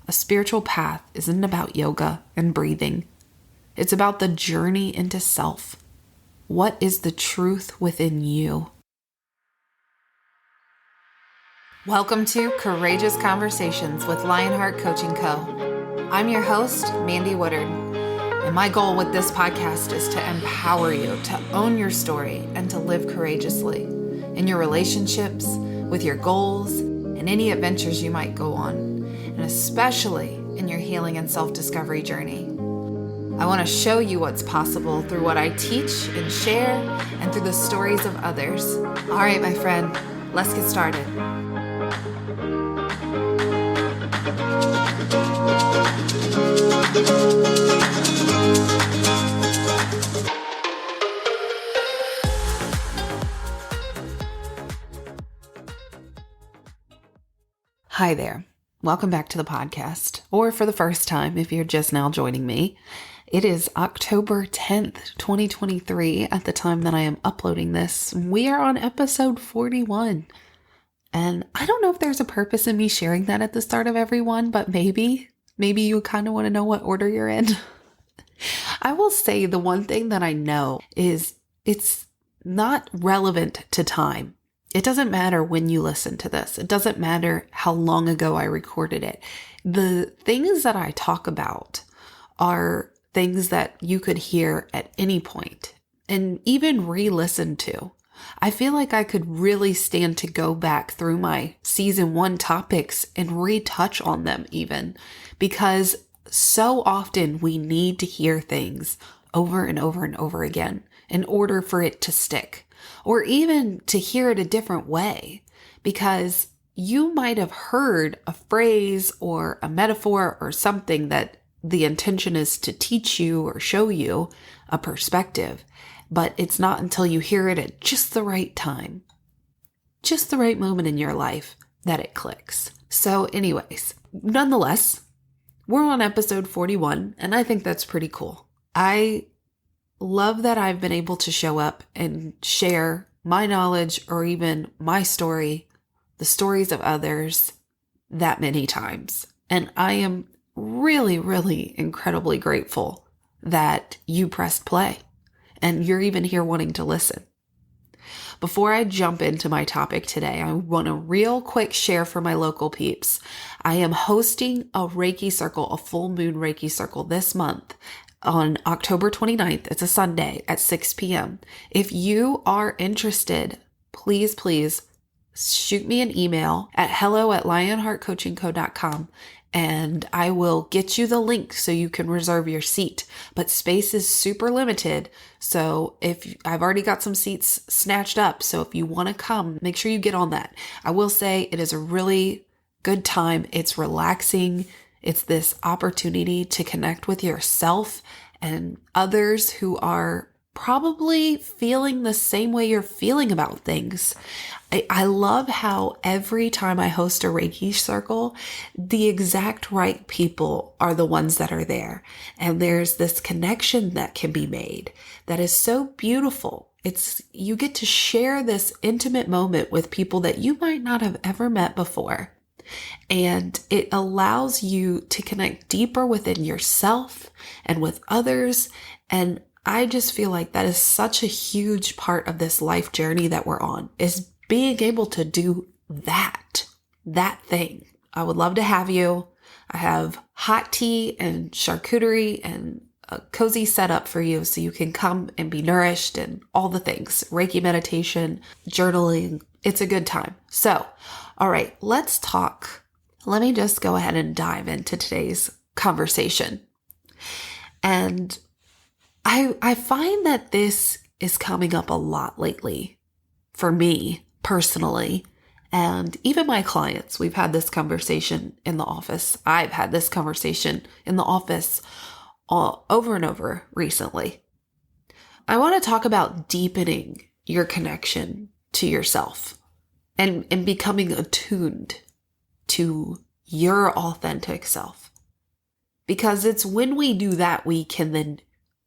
a spiritual path isn't about yoga and breathing. It's about the journey into self. What is the truth within you? Welcome to Courageous Conversations with Lionheart Coaching Co. I'm your host, Mandy Woodard, and my goal with this podcast is to empower you to own your story and to live courageously in your relationships, with your goals, and any adventures you might go on, and especially in your healing and self-discovery journey. I want to show you what's possible through what I teach and share and through the stories of others. All right, my friend, let's get started. Hi there. Welcome back to the podcast, or for the first time if you're just now joining me. It is October 10th, 2023 at the time that I am uploading this. We are on episode 41. And I don't know if there's a purpose in me sharing that at the start of every one, but maybe you kind of want to know what order you're in. I will say the one thing that I know is it's not relevant to time. It doesn't matter when you listen to this. It doesn't matter how long ago I recorded it. The things that I talk about are things that you could hear at any point and even re-listen to. I feel like I could really stand to go back through my season 1 topics and retouch on them even, because so often we need to hear things over and over and over again in order for it to stick. Or even to hear it a different way, because you might have heard a phrase or a metaphor or something that the intention is to teach you or show you a perspective, but it's not until you hear it at just the right time, just the right moment in your life that it clicks. So anyways, nonetheless, we're on episode 41, and I think that's pretty cool. I love that I've been able to show up and share my knowledge or even my story, the stories of others, that many times. And I am really, really incredibly grateful that you pressed play and you're even here wanting to listen. Before I jump into my topic today, I want to real quick share for my local peeps. I am hosting a Reiki circle, a full moon Reiki circle this month. On October 29th, it's a Sunday at 6 p.m. If you are interested, please shoot me an email at hello@lionheartcoachingco.com and I will get you the link so you can reserve your seat. But space is super limited. So if I've already got some seats snatched up. So if you want to come, make sure you get on that. I will say it is a really good time. It's relaxing. It's this opportunity to connect with yourself and others who are probably feeling the same way you're feeling about things. I love how every time I host a Reiki circle, the exact right people are the ones that are there. And there's this connection that can be made that is so beautiful. You get to share this intimate moment with people that you might not have ever met before. And it allows you to connect deeper within yourself and with others. And I just feel like that is such a huge part of this life journey that we're on, is being able to do that thing. I would love to have you. I have hot tea and charcuterie and a cozy setup for you so you can come and be nourished and all the things. Reiki meditation, journaling. It's a good time. So, all right, let's talk. Let me just go ahead and dive into today's conversation. And I find that this is coming up a lot lately for me personally, and even my clients. We've had this conversation in the office. I've had this conversation in the office over and over recently. I want to talk about deepening your connection to yourself and becoming attuned to your authentic self. Because it's when we do that, we can then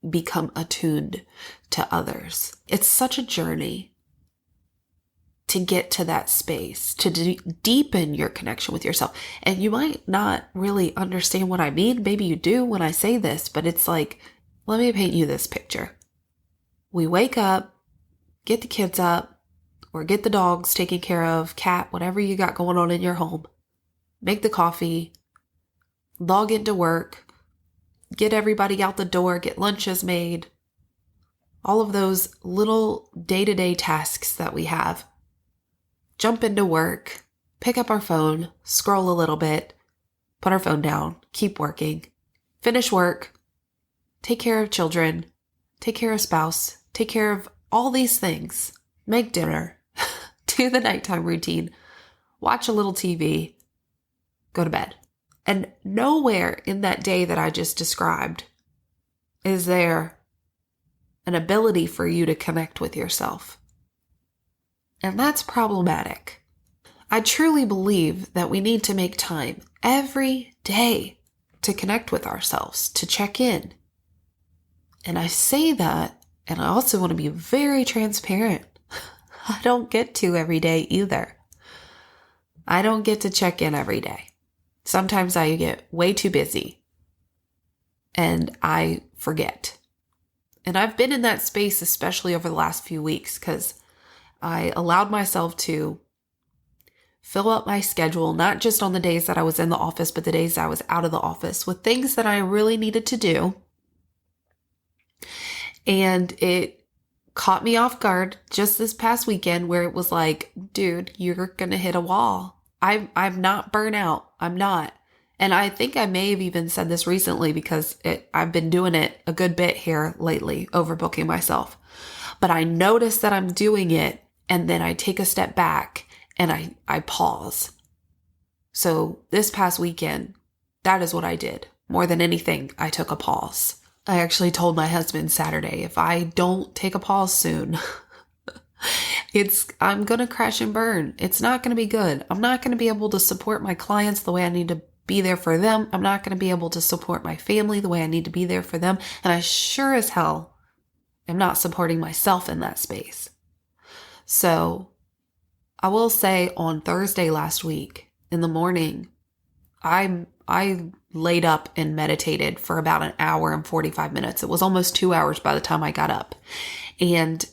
become attuned to others. It's such a journey to get to that space, to deepen your connection with yourself. And you might not really understand what I mean. Maybe you do when I say this, but it's like, let me paint you this picture. We wake up, get the kids up, or get the dogs taken care of, cat, whatever you got going on in your home, make the coffee, log into work, get everybody out the door, get lunches made, all of those little day-to-day tasks that we have. Jump into work, pick up our phone, scroll a little bit, put our phone down, keep working, finish work, take care of children, take care of spouse, take care of all these things, make dinner, do the nighttime routine, watch a little TV, go to bed. And nowhere in that day that I just described is there an ability for you to connect with yourself. And that's problematic. I truly believe that we need to make time every day to connect with ourselves, to check in. And I say that, and I also want to be very transparent. I don't get to every day either. I don't get to check in every day. Sometimes I get way too busy and I forget. And I've been in that space, especially over the last few weeks, because I allowed myself to fill up my schedule, not just on the days that I was in the office, but the days I was out of the office with things that I really needed to do. And it caught me off guard just this past weekend where it was like, dude, you're going to hit a wall. I'm not burnt out. I'm not. And I think I may have even said this recently because I've been doing it a good bit here lately, overbooking myself. But I notice that I'm doing it, and then I take a step back and I pause. So this past weekend, that is what I did. More than anything, I took a pause. I actually told my husband Saturday, if I don't take a pause soon, I'm going to crash and burn. It's not going to be good. I'm not going to be able to support my clients the way I need to be there for them. I'm not going to be able to support my family the way I need to be there for them. And I sure as hell am not supporting myself in that space. So I will say on Thursday last week in the morning, I laid up and meditated for about an hour and 45 minutes. It was almost 2 hours by the time I got up. And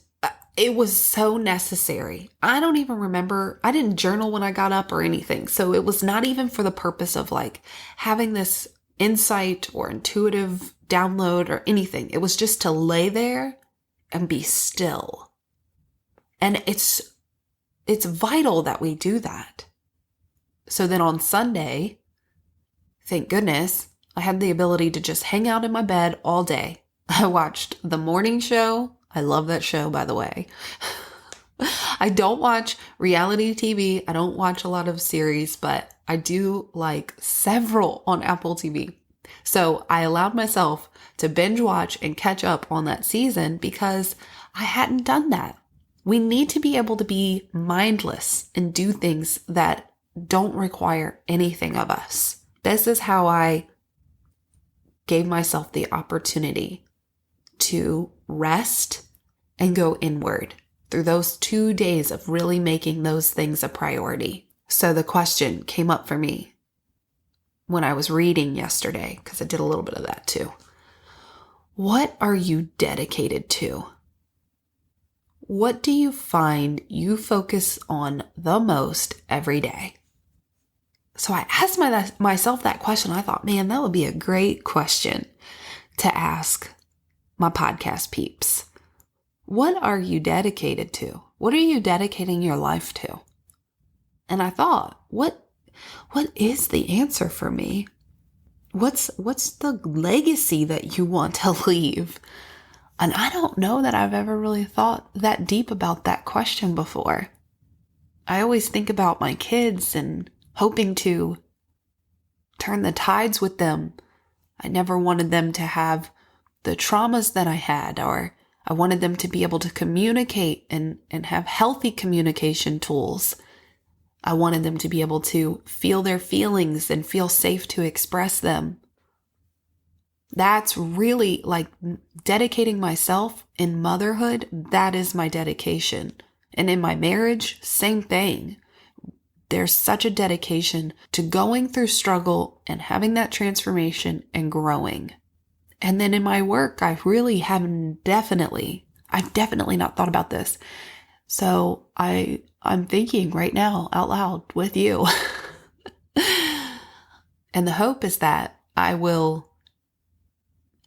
it was so necessary. I don't even remember. I didn't journal when I got up or anything. So it was not even for the purpose of like having this insight or intuitive download or anything. It was just to lay there and be still. And it's vital that we do that. So then on Sunday, thank goodness, I had the ability to just hang out in my bed all day. I watched the morning show. I love that show, by the way. I don't watch reality TV. I don't watch a lot of series, but I do like several on Apple TV. So I allowed myself to binge watch and catch up on that season because I hadn't done that. We need to be able to be mindless and do things that don't require anything of us. This is how I gave myself the opportunity to rest and go inward through those 2 days of really making those things a priority. So the question came up for me when I was reading yesterday, because I did a little bit of that too. What are you dedicated to? What do you find you focus on the most every day? So I asked myself that question. I thought, man, that would be a great question to ask my podcast peeps. What are you dedicated to? What are you dedicating your life to? And I thought, what is the answer for me? What's the legacy that you want to leave? And I don't know that I've ever really thought that deep about that question before. I always think about my kids and hoping to turn the tides with them. I never wanted them to have the traumas that I had, or I wanted them to be able to communicate and have healthy communication tools. I wanted them to be able to feel their feelings and feel safe to express them. That's really like dedicating myself in motherhood. That is my dedication, And in my marriage, same thing. There's such a dedication to going through struggle and having that transformation and growing. And then in my work, I've definitely not thought about this. So I'm thinking right now out loud with you. And the hope is that I will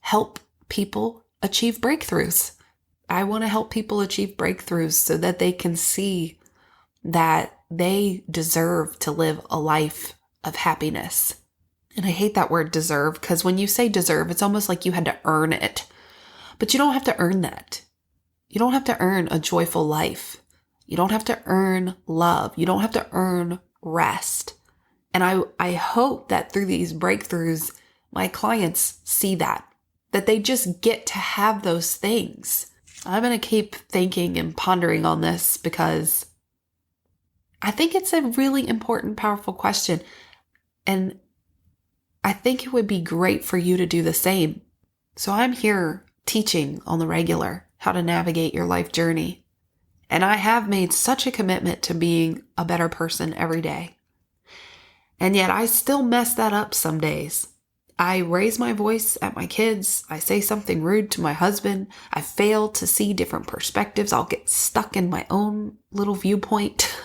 help people achieve breakthroughs. I want to help people achieve breakthroughs so that they can see that they deserve to live a life of happiness. And I hate that word deserve, because when you say deserve, it's almost like you had to earn it. But you don't have to earn that. You don't have to earn a joyful life. You don't have to earn love. You don't have to earn rest. And I hope that through these breakthroughs, my clients see that they just get to have those things. I'm going to keep thinking and pondering on this because I think it's a really important, powerful question. And I think it would be great for you to do the same. So I'm here teaching on the regular how to navigate your life journey. And I have made such a commitment to being a better person every day. And yet I still mess that up some days. I raise my voice at my kids. I say something rude to my husband. I fail to see different perspectives. I'll get stuck in my own little viewpoint.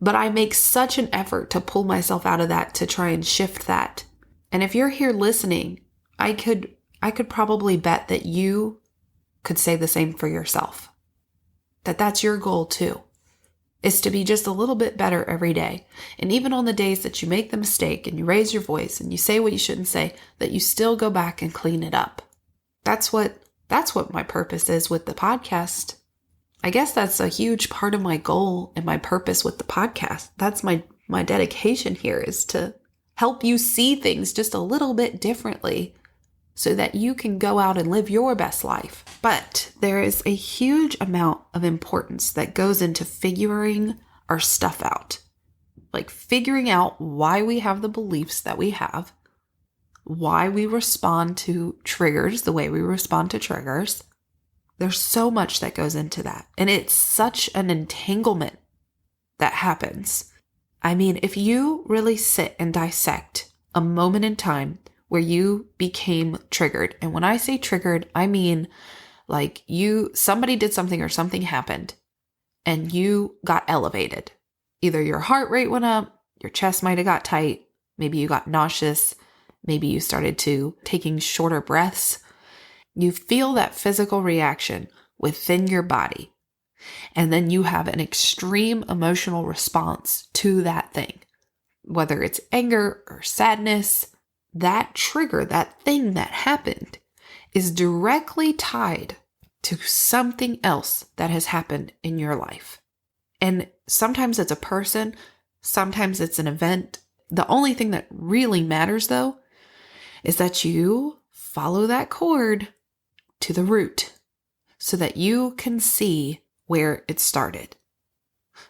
But I make such an effort to pull myself out of that, to try and shift that. And if you're here listening, I could probably bet that you could say the same for yourself. That's your goal too, is to be just a little bit better every day. And even on the days that you make the mistake and you raise your voice and you say what you shouldn't say, that you still go back and clean it up. That's what my purpose is with the podcast. I guess that's a huge part of my goal and my purpose with the podcast. That's my dedication here, is to help you see things just a little bit differently so that you can go out and live your best life. But there is a huge amount of importance that goes into figuring our stuff out. Like figuring out why we have the beliefs that we have, why we respond to triggers the way we respond to triggers. There's so much that goes into that. And it's such an entanglement that happens. I mean, if you really sit and dissect a moment in time where you became triggered. And when I say triggered, I mean like somebody did something or something happened and you got elevated. Either your heart rate went up, your chest might have got tight, maybe you got nauseous, maybe you started taking shorter breaths. You feel that physical reaction within your body. And then you have an extreme emotional response to that thing. Whether it's anger or sadness, that trigger, that thing that happened, is directly tied to something else that has happened in your life. And sometimes it's a person, sometimes it's an event. The only thing that really matters, though, is that you follow that cord to the root so that you can see where it started,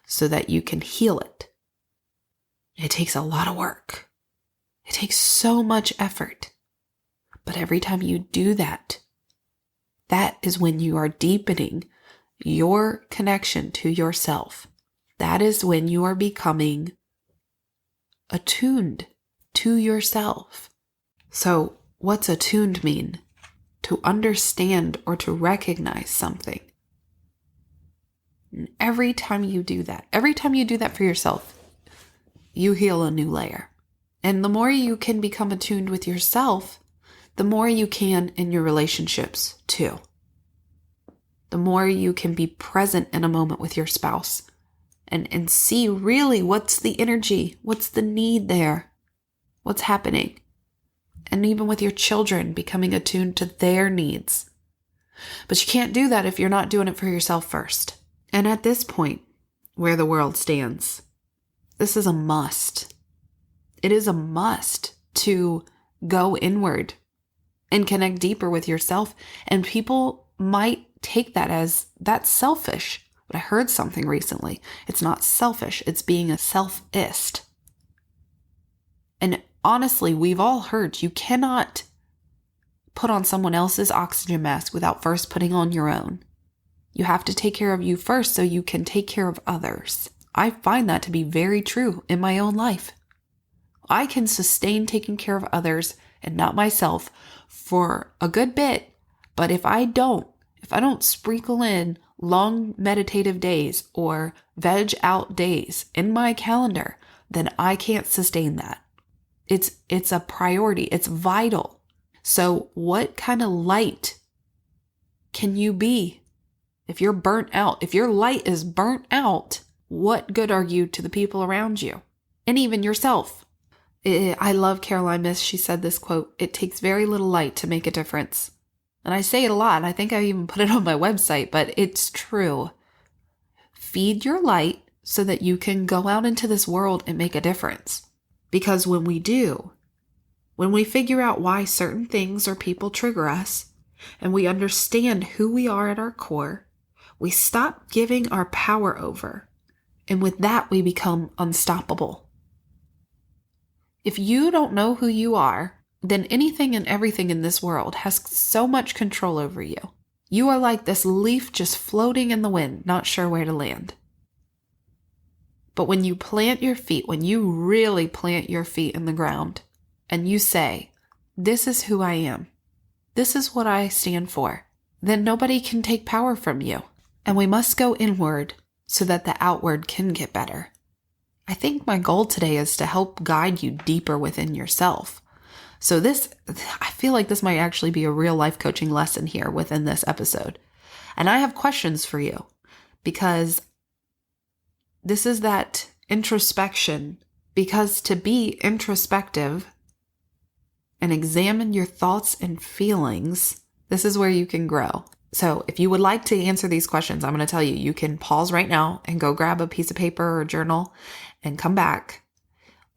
so that you can heal it. It takes a lot of work. It takes so much effort. But every time you do that, that is when you are deepening your connection to yourself. That is when you are becoming attuned to yourself. So what's attuned mean? To understand or to recognize something. And every time you do that for yourself, you heal a new layer. And the more you can become attuned with yourself, the more you can in your relationships too. The more you can be present in a moment with your spouse and see really what's the energy, what's the need there, what's happening. And even with your children, becoming attuned to their needs. But you can't do that if you're not doing it for yourself first. And at this point, where the world stands, this is a must. It is a must to go inward and connect deeper with yourself. And people might take that as that's selfish. But I heard something recently. It's not selfish. It's being a selfist. And honestly, we've all heard you cannot put on someone else's oxygen mask without first putting on your own. You have to take care of you first so you can take care of others. I find that to be very true in my own life. I can sustain taking care of others and not myself for a good bit, but if I don't sprinkle in long meditative days or veg out days in my calendar, then I can't sustain that. It's a priority. It's vital. So what kind of light can you be if you're burnt out? If your light is burnt out, what good are you to the people around you and even yourself? I love Caroline Myss. She said this quote, "It takes very little light to make a difference." And I say it a lot. I think I even put it on my website, but it's true. Feed your light so that you can go out into this world and make a difference. Because when we do, when we figure out why certain things or people trigger us, and we understand who we are at our core, we stop giving our power over. And with that, we become unstoppable. If you don't know who you are, then anything and everything in this world has so much control over you. You are like this leaf just floating in the wind, not sure where to land. But when you plant your feet, when you really plant your feet in the ground, and you say, "This is who I am. This is what I stand for," then nobody can take power from you. And we must go inward so that the outward can get better. I think my goal today is to help guide you deeper within yourself. So I feel like this might actually be a real life coaching lesson here within this episode. And I have questions for you because this is that introspection. Because to be introspective and examine your thoughts and feelings, this is where you can grow. So if you would like to answer these questions, I'm going to tell you, you can pause right now and go grab a piece of paper or a journal and come back.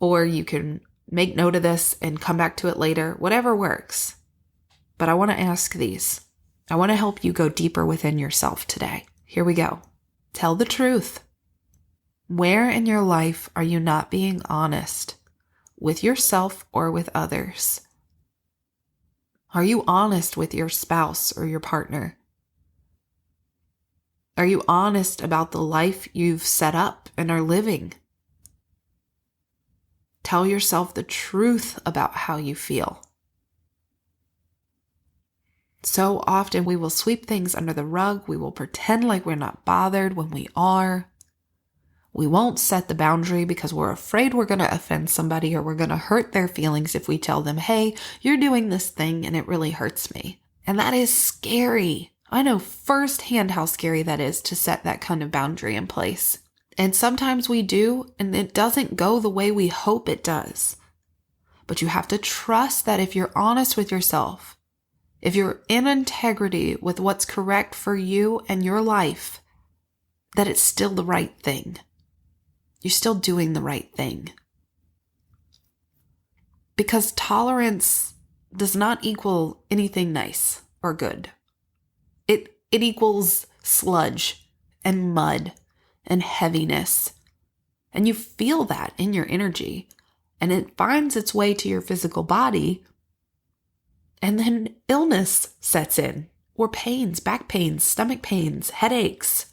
Or you can make note of this and come back to it later, whatever works. But I want to ask these. I want to help you go deeper within yourself today. Here we go. Tell the truth. Where in your life are you not being honest with yourself or with others? Are you honest with your spouse or your partner? Are you honest about the life you've set up and are living? Tell yourself the truth about how you feel. So often we will sweep things under the rug. We will pretend like we're not bothered when we are. We won't set the boundary because we're afraid we're going to offend somebody or we're going to hurt their feelings if we tell them, "Hey, you're doing this thing and it really hurts me." And that is scary. I know firsthand how scary that is to set that kind of boundary in place. And sometimes we do, and it doesn't go the way we hope it does. But you have to trust that if you're honest with yourself, if you're in integrity with what's correct for you and your life, that it's still the right thing. You're still doing the right thing. Because tolerance does not equal anything nice or good. It equals sludge and mud and heaviness. And you feel that in your energy. And it finds its way to your physical body. And then illness sets in. Or pains, back pains, stomach pains, headaches.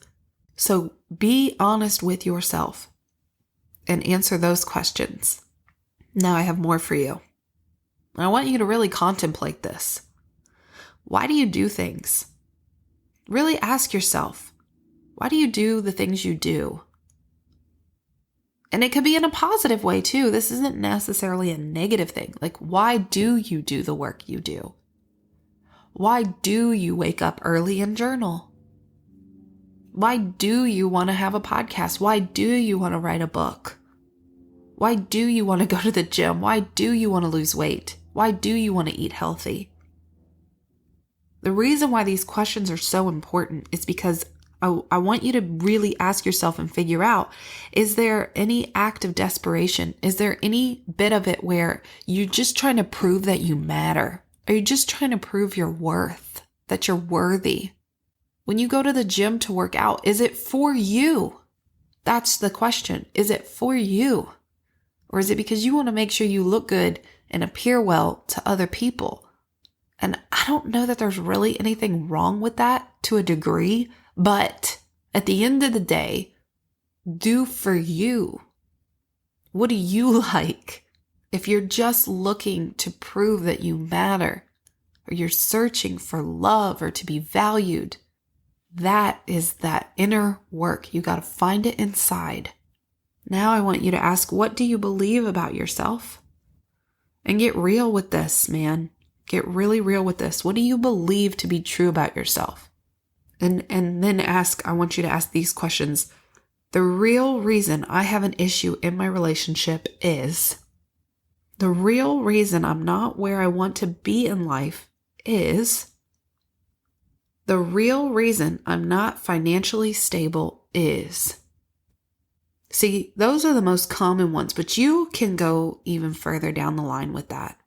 So be honest with yourself and answer those questions. Now I have more for you. I want you to really contemplate this. Why do you do things? Really ask yourself, why do you do the things you do? And it could be in a positive way too. This isn't necessarily a negative thing. Like, why do you do the work you do? Why do you wake up early and journal? Why do you want to have a podcast? Why do you want to write a book? Why do you want to go to the gym? Why do you want to lose weight? Why do you want to eat healthy? The reason why these questions are so important is because I want you to really ask yourself and figure out, is there any act of desperation? Is there any bit of it where you're just trying to prove that you matter? Are you just trying to prove your worth, that you're worthy? When you go to the gym to work out, is it for you? That's the question. Is it for you? Or is it because you want to make sure you look good and appear well to other people? And I don't know that there's really anything wrong with that to a degree, But at the end of the day, do for you. What do you like? If you're just looking to prove that you matter, or you're searching for love or to be valued, that is that inner work. You got to find it inside. Now I want you to ask, what do you believe about yourself? And get real with this, man. Get really real with this. What do you believe to be true about yourself? And then I want you to ask these questions. The real reason I have an issue in my relationship is, the real reason I'm not where I want to be in life is, the real reason I'm not financially stable is. See, those are the most common ones, but you can go even further down the line with that.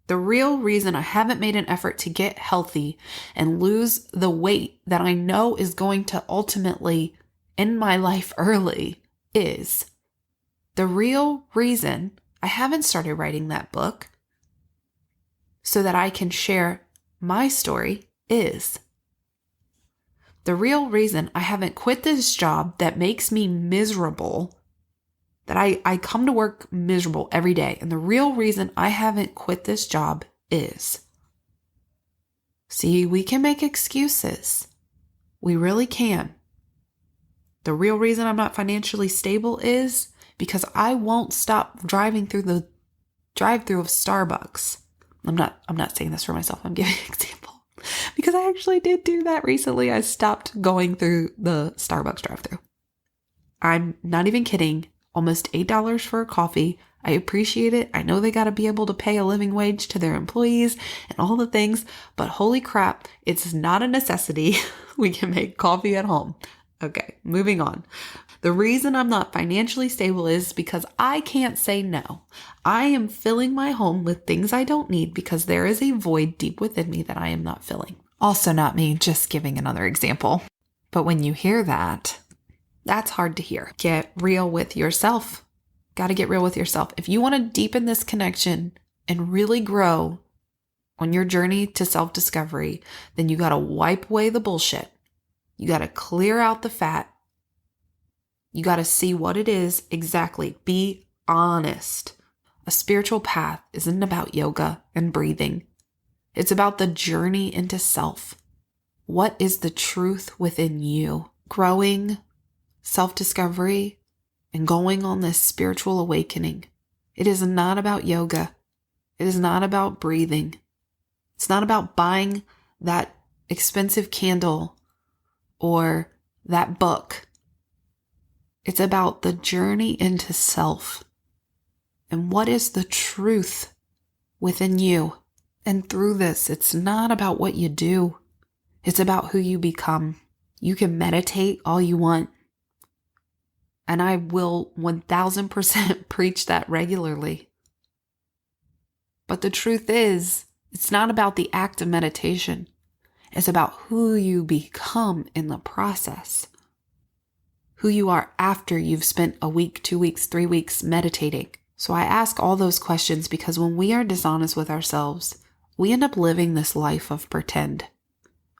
The real reason I haven't made an effort to get healthy and lose the weight that I know is going to ultimately end my life early is. The real reason I haven't started writing that book so that I can share my story is. The real reason I haven't quit this job that makes me miserable, that I come to work miserable every day, and the real reason I haven't quit this job is. See, we can make excuses. We really can. The real reason I'm not financially stable is because I won't stop driving through the drive-through of Starbucks. I'm not saying this for myself. I'm giving an example. Because I actually did do that recently. I stopped going through the Starbucks drive-thru. I'm not even kidding. Almost $8 for a coffee. I appreciate it. I know they got to be able to pay a living wage to their employees and all the things, but holy crap, it's not a necessity. We can make coffee at home. Okay, moving on. The reason I'm not financially stable is because I can't say no. I am filling my home with things I don't need because there is a void deep within me that I am not filling. Also not me, just giving another example. But when you hear that, that's hard to hear. Get real with yourself. Got to get real with yourself. If you want to deepen this connection and really grow on your journey to self-discovery, then you got to wipe away the bullshit. You got to clear out the fat. You got to see what it is exactly. Be honest. A spiritual path isn't about yoga and breathing. It's about the journey into self. What is the truth within you? Growing, self-discovery, and going on this spiritual awakening. It is not about yoga. It is not about breathing. It's not about buying that expensive candle or that book. It's about the journey into self. And what is the truth within you? And through this, it's not about what you do. It's about who you become. You can meditate all you want. And I will 1000% preach that regularly. But the truth is, it's not about the act of meditation. It's about who you become in the process. Who you are after you've spent a week, 2 weeks, 3 weeks meditating. So I ask all those questions because when we are dishonest with ourselves, we end up living this life of pretend.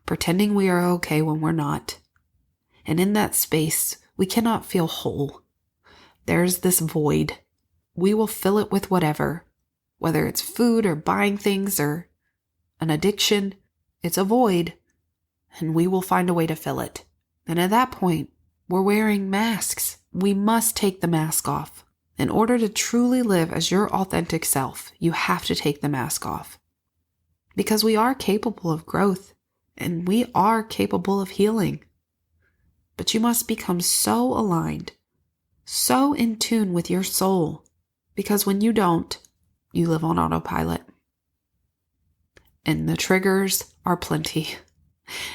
Pretending we are okay when we're not. And in that space, we cannot feel whole. There's this void. We will fill it with whatever, whether it's food or buying things or an addiction. It's a void, and we will find a way to fill it. And at that point, we're wearing masks. We must take the mask off. In order to truly live as your authentic self, you have to take the mask off. Because we are capable of growth, and we are capable of healing. But you must become so aligned, so in tune with your soul, because when you don't, you live on autopilot. And the triggers are plenty.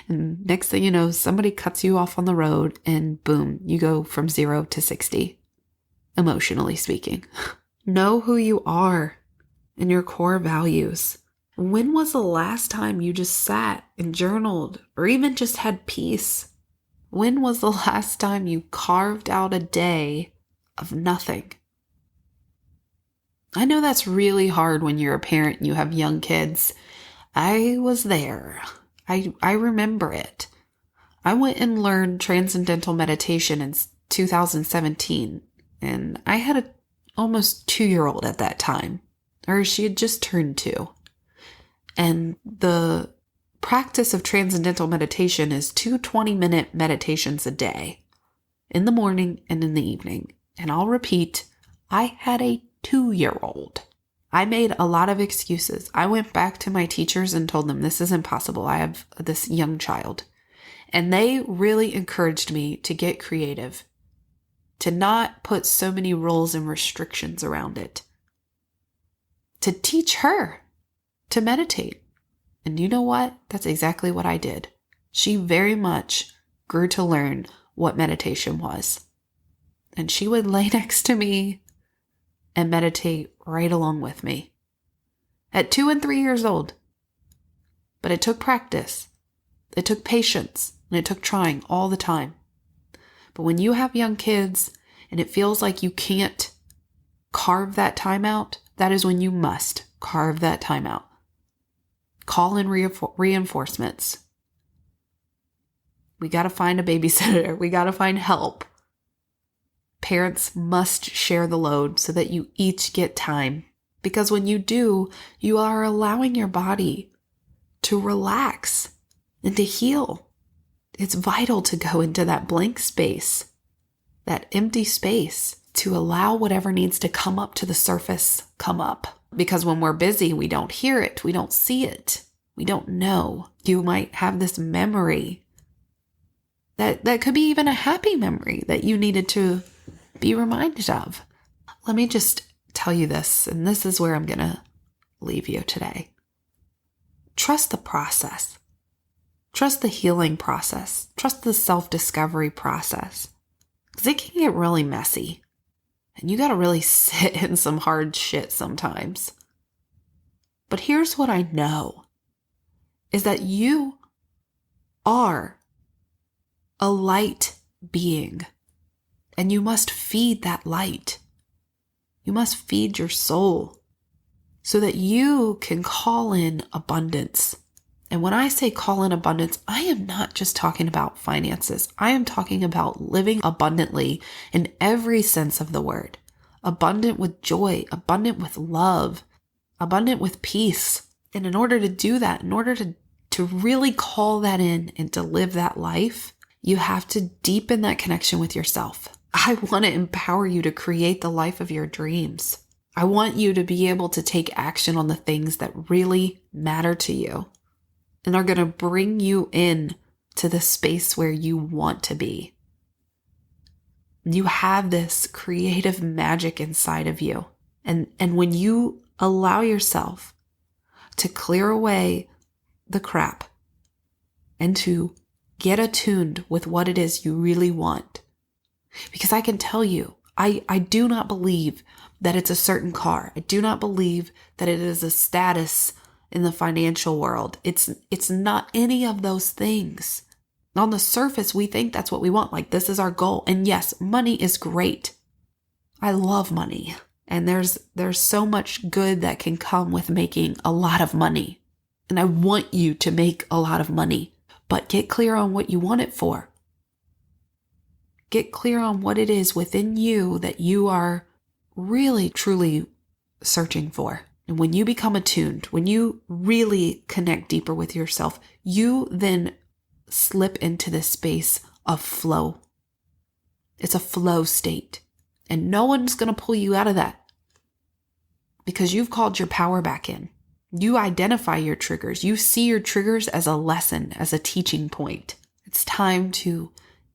And next thing you know, somebody cuts you off on the road and boom, you go from 0 to 60, emotionally speaking. Know who you are and your core values. When was the last time you just sat and journaled or even just had peace? When was the last time you carved out a day of nothing? I know that's really hard when you're a parent and you have young kids. I was there. I remember it. I went and learned transcendental meditation in 2017, and I had a almost 2-year-old at that time, or she had just turned 2. And the practice of transcendental meditation is 2 20-minute meditations a day, in the morning and in the evening. And I'll repeat, I had a 2-year-old. I made a lot of excuses. I went back to my teachers and told them this is impossible. I have this young child. And they really encouraged me to get creative, to not put so many rules and restrictions around it, to teach her to meditate. And you know what? That's exactly what I did. She very much grew to learn what meditation was. And she would lay next to me and meditate right along with me at 2 and 3 years old. But it took practice. It took patience, and it took trying all the time. But when you have young kids and it feels like you can't carve that time out, that is when you must carve that time out. Call in reinforcements. We got to find a babysitter. We got to find help. Parents must share the load so that you each get time. Because when you do, you are allowing your body to relax and to heal. It's vital to go into that blank space, that empty space, to allow whatever needs to come up to the surface come up. Because when we're busy, we don't hear it. We don't see it. We don't know. You might have this memory that could be even a happy memory that you needed to be reminded of. Let me just tell you this, and this is where I'm going to leave you today. Trust the process. Trust the healing process. Trust the self-discovery process. Because it can get really messy. And you got to really sit in some hard shit sometimes. But here's what I know, is that you are a light being. And you must feed that light. You must feed your soul so that you can call in abundance. And when I say call in abundance, I am not just talking about finances. I am talking about living abundantly in every sense of the word. Abundant with joy, abundant with love, abundant with peace. And in order to do that, in order to really call that in and to live that life, you have to deepen that connection with yourself. I want to empower you to create the life of your dreams. I want you to be able to take action on the things that really matter to you and are going to bring you in to the space where you want to be. You have this creative magic inside of you. And when you allow yourself to clear away the crap and to get attuned with what it is you really want. Because I can tell you, I do not believe that it's a certain car. I do not believe that it is a status in the financial world. It's not any of those things. On the surface, we think that's what we want. Like, this is our goal. And yes, money is great. I love money. And there's so much good that can come with making a lot of money. And I want you to make a lot of money. But get clear on what you want it for. Get clear on what it is within you that you are really, truly searching for. And when you become attuned, when you really connect deeper with yourself, you then slip into this space of flow. It's a flow state. And no one's going to pull you out of that because you've called your power back in. You identify your triggers. You see your triggers as a lesson, as a teaching point. It's time to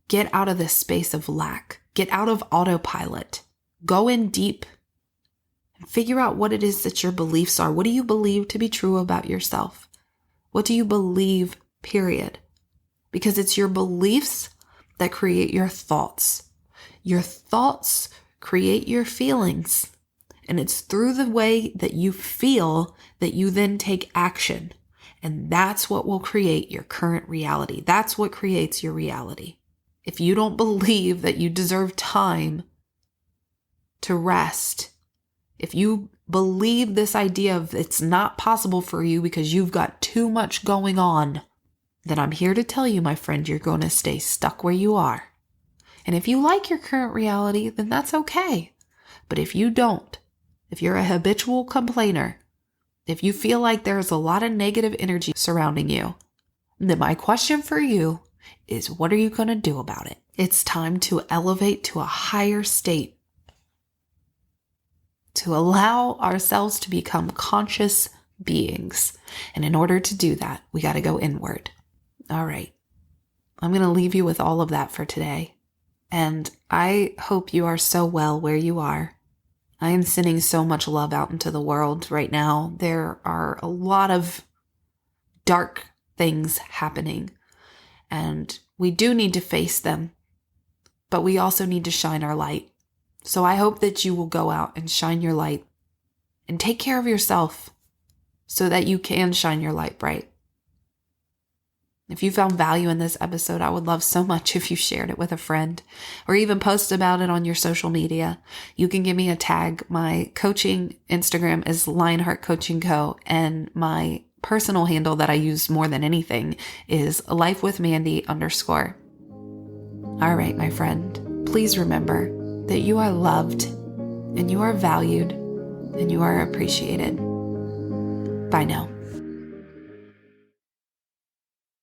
get out of this space of lack. Get out of autopilot. Go in deep and figure out what it is that your beliefs are. What do you believe to be true about yourself? What do you believe, period? Because it's your beliefs that create your thoughts. Your thoughts create your feelings. And it's through the way that you feel that you then take action. And that's what will create your current reality. That's what creates your reality. If you don't believe that you deserve time to rest, if you believe this idea of it's not possible for you because you've got too much going on, then I'm here to tell you, my friend, you're going to stay stuck where you are. And if you like your current reality, then that's okay. But if you don't, if you're a habitual complainer, if you feel like there's a lot of negative energy surrounding you, then my question for you is, what are you going to do about it? It's time to elevate to a higher state, to allow ourselves to become conscious beings. And in order to do that, we got to go inward. All right. I'm going to leave you with all of that for today. And I hope you are so well where you are. I am sending so much love out into the world right now. There are a lot of dark things happening, and we do need to face them, but we also need to shine our light. So I hope that you will go out and shine your light and take care of yourself so that you can shine your light bright. If you found value in this episode, I would love so much if you shared it with a friend or even post about it on your social media. You can give me a tag. My coaching Instagram is Lionheart Coaching Co. And my personal handle that I use more than anything is lifewithmandy_. All right, my friend, please remember that you are loved and you are valued and you are appreciated. Bye now.